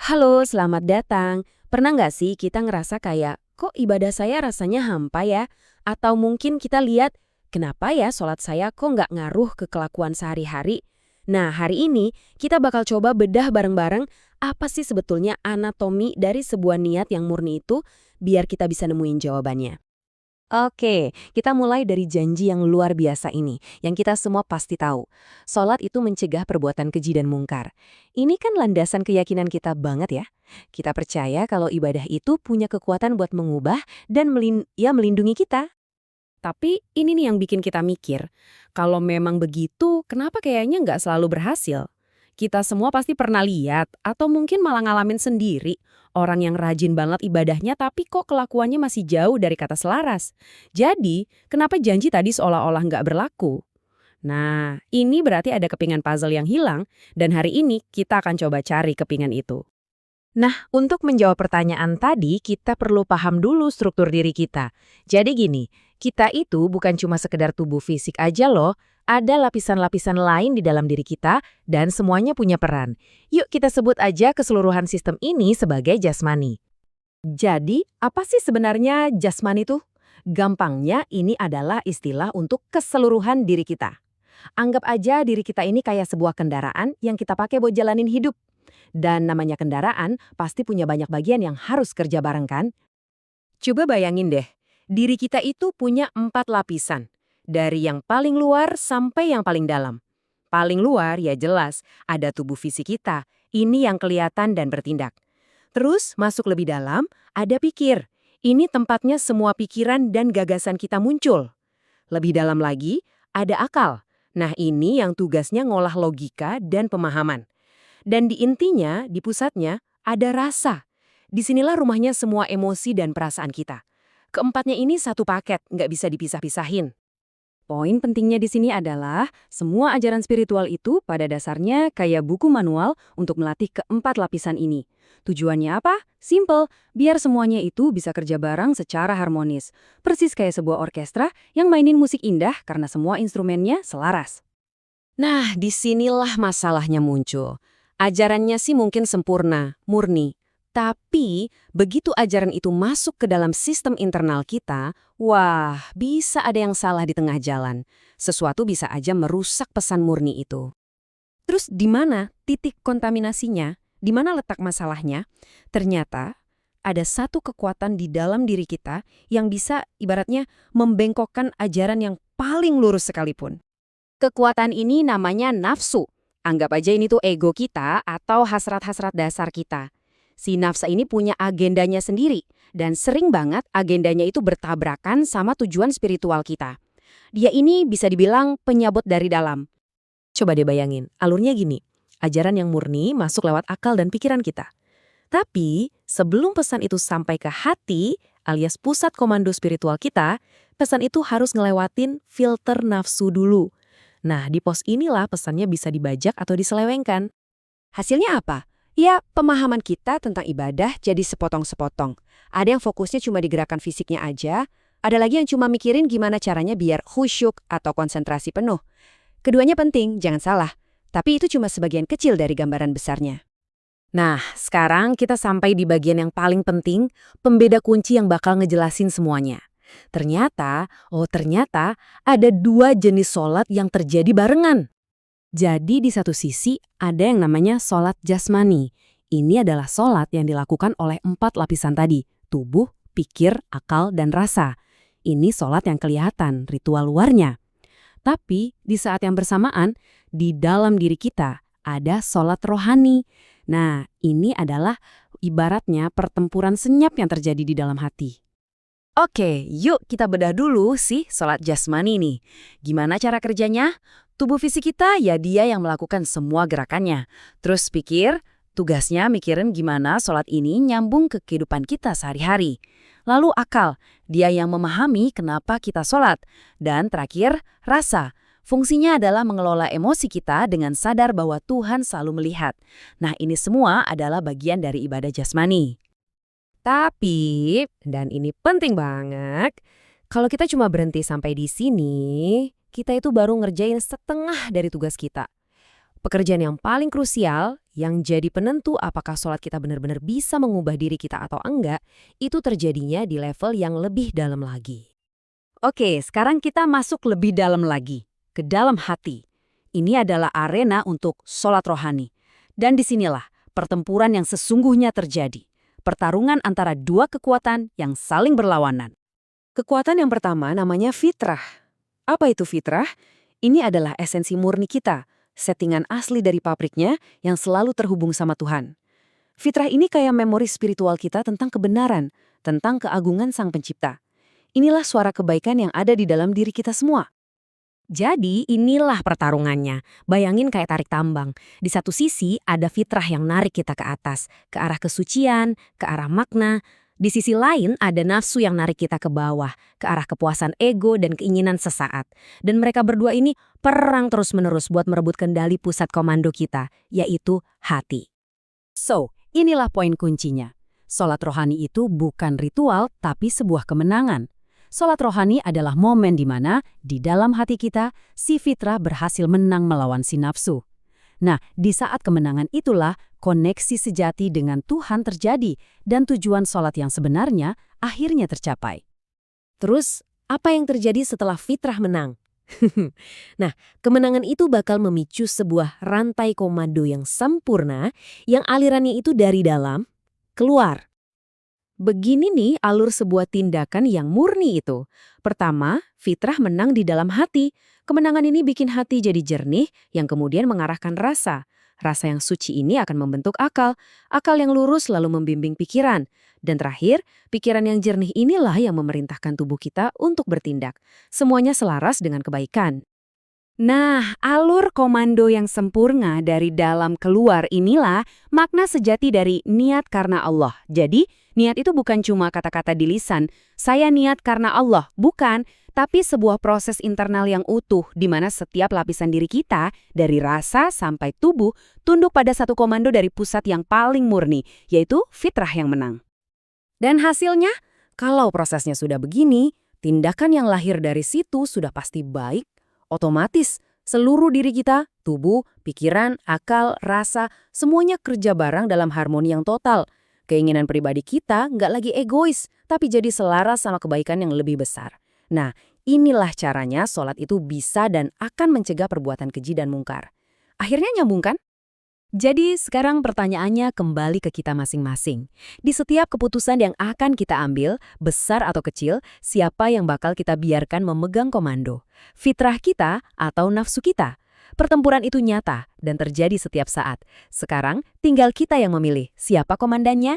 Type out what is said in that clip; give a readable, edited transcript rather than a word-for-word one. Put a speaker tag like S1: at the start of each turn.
S1: Halo, selamat datang. Pernah nggak sih kita ngerasa kayak, kok ibadah saya rasanya hampa ya? Atau mungkin kita lihat, kenapa ya sholat saya kok nggak ngaruh ke kelakuan sehari-hari? Nah, hari ini kita bakal coba bedah bareng-bareng apa sih sebetulnya anatomi dari sebuah niat yang murni itu, biar kita bisa nemuin jawabannya.
S2: Oke, kita mulai dari janji yang luar biasa ini, yang kita semua pasti tahu. Sholat itu mencegah perbuatan keji dan mungkar. Ini kan landasan keyakinan kita banget ya. Kita percaya kalau ibadah itu punya kekuatan buat mengubah dan melindungi kita.
S1: Tapi ini nih yang bikin kita mikir, kalau memang begitu, kenapa kayaknya nggak selalu berhasil? Kita semua pasti pernah lihat, atau mungkin malah ngalamin sendiri, orang yang rajin banget ibadahnya tapi kok kelakuannya masih jauh dari kata selaras. Jadi, kenapa janji tadi seolah-olah nggak berlaku? Nah, ini berarti ada kepingan puzzle yang hilang, dan hari ini kita akan coba cari kepingan itu.
S2: Nah, untuk menjawab pertanyaan tadi, kita perlu paham dulu struktur diri kita. Jadi gini, kita itu bukan cuma sekedar tubuh fisik aja loh, ada lapisan-lapisan lain di dalam diri kita dan semuanya punya peran. Yuk kita sebut aja keseluruhan sistem ini sebagai jasmani. Jadi, apa sih sebenarnya jasmani itu? Gampangnya, ini adalah istilah untuk keseluruhan diri kita. Anggap aja diri kita ini kayak sebuah kendaraan yang kita pakai buat jalanin hidup. Dan namanya kendaraan pasti punya banyak bagian yang harus kerja bareng kan? Coba bayangin deh, diri kita itu punya 4 lapisan. Dari yang paling luar sampai yang paling dalam. Paling luar ya jelas, ada tubuh fisik kita. Ini yang kelihatan dan bertindak. Terus masuk lebih dalam, ada pikir. Ini tempatnya semua pikiran dan gagasan kita muncul. Lebih dalam lagi, ada akal. Nah ini yang tugasnya ngolah logika dan pemahaman. Dan di intinya, di pusatnya, ada rasa. Disinilah rumahnya semua emosi dan perasaan kita. Keempatnya ini satu paket, nggak bisa dipisah-pisahin. Poin pentingnya di sini adalah, semua ajaran spiritual itu pada dasarnya kayak buku manual untuk melatih keempat lapisan ini. Tujuannya apa? Simple, biar semuanya itu bisa kerja bareng secara harmonis. Persis kayak sebuah orkestra yang mainin musik indah karena semua instrumennya selaras. Nah, disinilah masalahnya muncul. Ajarannya sih mungkin sempurna, murni. Tapi, begitu ajaran itu masuk ke dalam sistem internal kita, wah, bisa ada yang salah di tengah jalan. Sesuatu bisa aja merusak pesan murni itu. Terus di mana titik kontaminasinya? Di mana letak masalahnya? Ternyata, ada satu kekuatan di dalam diri kita yang bisa ibaratnya membengkokkan ajaran yang paling lurus sekalipun. Kekuatan ini namanya nafsu. Anggap aja ini tuh ego kita atau hasrat-hasrat dasar kita. Si nafsu ini punya agendanya sendiri, dan sering banget agendanya itu bertabrakan sama tujuan spiritual kita. Dia ini bisa dibilang penyabot dari dalam. Coba deh bayangin, alurnya gini. Ajaran yang murni masuk lewat akal dan pikiran kita. Tapi, sebelum pesan itu sampai ke hati, alias pusat komando spiritual kita, pesan itu harus ngelewatin filter nafsu dulu. Nah, di pos inilah pesannya bisa dibajak atau diselewengkan. Hasilnya apa? Ya, pemahaman kita tentang ibadah jadi sepotong-sepotong. Ada yang fokusnya cuma di gerakan fisiknya aja, ada lagi yang cuma mikirin gimana caranya biar khusyuk atau konsentrasi penuh. Keduanya penting, jangan salah. Tapi itu cuma sebagian kecil dari gambaran besarnya. Nah, sekarang kita sampai di bagian yang paling penting, pembeda kunci yang bakal ngejelasin semuanya. Ternyata ada 2 jenis sholat yang terjadi barengan. Jadi di satu sisi ada yang namanya sholat jasmani. Ini adalah sholat yang dilakukan oleh 4 lapisan tadi, tubuh, pikir, akal, dan rasa. Ini sholat yang kelihatan, ritual luarnya. Tapi di saat yang bersamaan, di dalam diri kita ada sholat rohani. Nah, ini adalah ibaratnya pertempuran senyap yang terjadi di dalam hati. Oke, yuk kita bedah dulu sih sholat jasmani nih. Gimana cara kerjanya? Tubuh fisik kita ya dia yang melakukan semua gerakannya. Terus pikir, tugasnya mikirin gimana sholat ini nyambung ke kehidupan kita sehari-hari. Lalu akal, dia yang memahami kenapa kita sholat. Dan terakhir, rasa. Fungsinya adalah mengelola emosi kita dengan sadar bahwa Tuhan selalu melihat. Nah ini semua adalah bagian dari ibadah jasmani. Tapi, dan ini penting banget, kalau kita cuma berhenti sampai di sini, kita itu baru ngerjain setengah dari tugas kita. Pekerjaan yang paling krusial,
S1: Yang jadi penentu apakah sholat kita benar-benar bisa mengubah diri kita atau enggak, itu terjadinya di level yang lebih dalam lagi. Oke, sekarang kita masuk lebih dalam lagi, ke dalam hati. Ini adalah arena untuk sholat rohani. Dan disinilah pertempuran yang sesungguhnya terjadi. Pertarungan antara dua kekuatan yang saling berlawanan. Kekuatan yang pertama namanya fitrah. Apa itu fitrah? Ini adalah esensi murni kita, settingan asli dari pabriknya yang selalu terhubung sama Tuhan. Fitrah ini kayak memori spiritual kita tentang kebenaran, tentang keagungan Sang Pencipta. Inilah suara kebaikan yang ada di dalam diri kita semua. Jadi inilah pertarungannya. Bayangin kayak tarik tambang. Di satu sisi ada fitrah yang narik kita ke atas, ke arah kesucian, ke arah makna. Di sisi lain ada nafsu yang narik kita ke bawah, ke arah kepuasan ego dan keinginan sesaat. Dan mereka berdua ini perang terus-menerus buat merebut kendali pusat komando kita, yaitu hati. So, inilah poin kuncinya. Sholat rohani itu bukan ritual, tapi sebuah kemenangan. Sholat rohani adalah momen di mana, di dalam hati kita, si fitrah berhasil menang melawan si nafsu. Nah, di saat kemenangan itulah koneksi sejati dengan Tuhan terjadi dan tujuan sholat yang sebenarnya akhirnya tercapai. Terus, apa yang terjadi setelah fitrah menang? Nah, kemenangan itu bakal memicu sebuah rantai komando yang sempurna yang alirannya itu dari dalam keluar. Begini nih alur sebuah tindakan yang murni itu. Pertama, fitrah menang di dalam hati. Kemenangan ini bikin hati jadi jernih yang kemudian mengarahkan rasa. Rasa yang suci ini akan membentuk akal. Akal yang lurus lalu membimbing pikiran. Dan terakhir, pikiran yang jernih inilah yang memerintahkan tubuh kita untuk bertindak. Semuanya selaras dengan kebaikan. Nah, alur komando yang sempurna dari dalam keluar inilah makna sejati dari niat karena Allah. Jadi, niat itu bukan cuma kata-kata di lisan, saya niat karena Allah, bukan, tapi sebuah proses internal yang utuh di mana setiap lapisan diri kita, dari rasa sampai tubuh, tunduk pada satu komando dari pusat yang paling murni, yaitu fitrah yang menang. Dan hasilnya, kalau prosesnya sudah begini, tindakan yang lahir dari situ sudah pasti baik. Otomatis, seluruh diri kita, tubuh, pikiran, akal, rasa, semuanya kerja bareng dalam harmoni yang total. Keinginan pribadi kita nggak lagi egois, tapi jadi selaras sama kebaikan yang lebih besar. Nah, inilah caranya sholat itu bisa dan akan mencegah perbuatan keji dan mungkar. Akhirnya nyambung kan? Jadi sekarang pertanyaannya kembali ke kita masing-masing. Di setiap keputusan yang akan kita ambil, besar atau kecil, siapa yang bakal kita biarkan memegang komando? Fitrah kita atau nafsu kita? Pertempuran itu nyata dan terjadi setiap saat. Sekarang tinggal kita yang memilih siapa komandannya.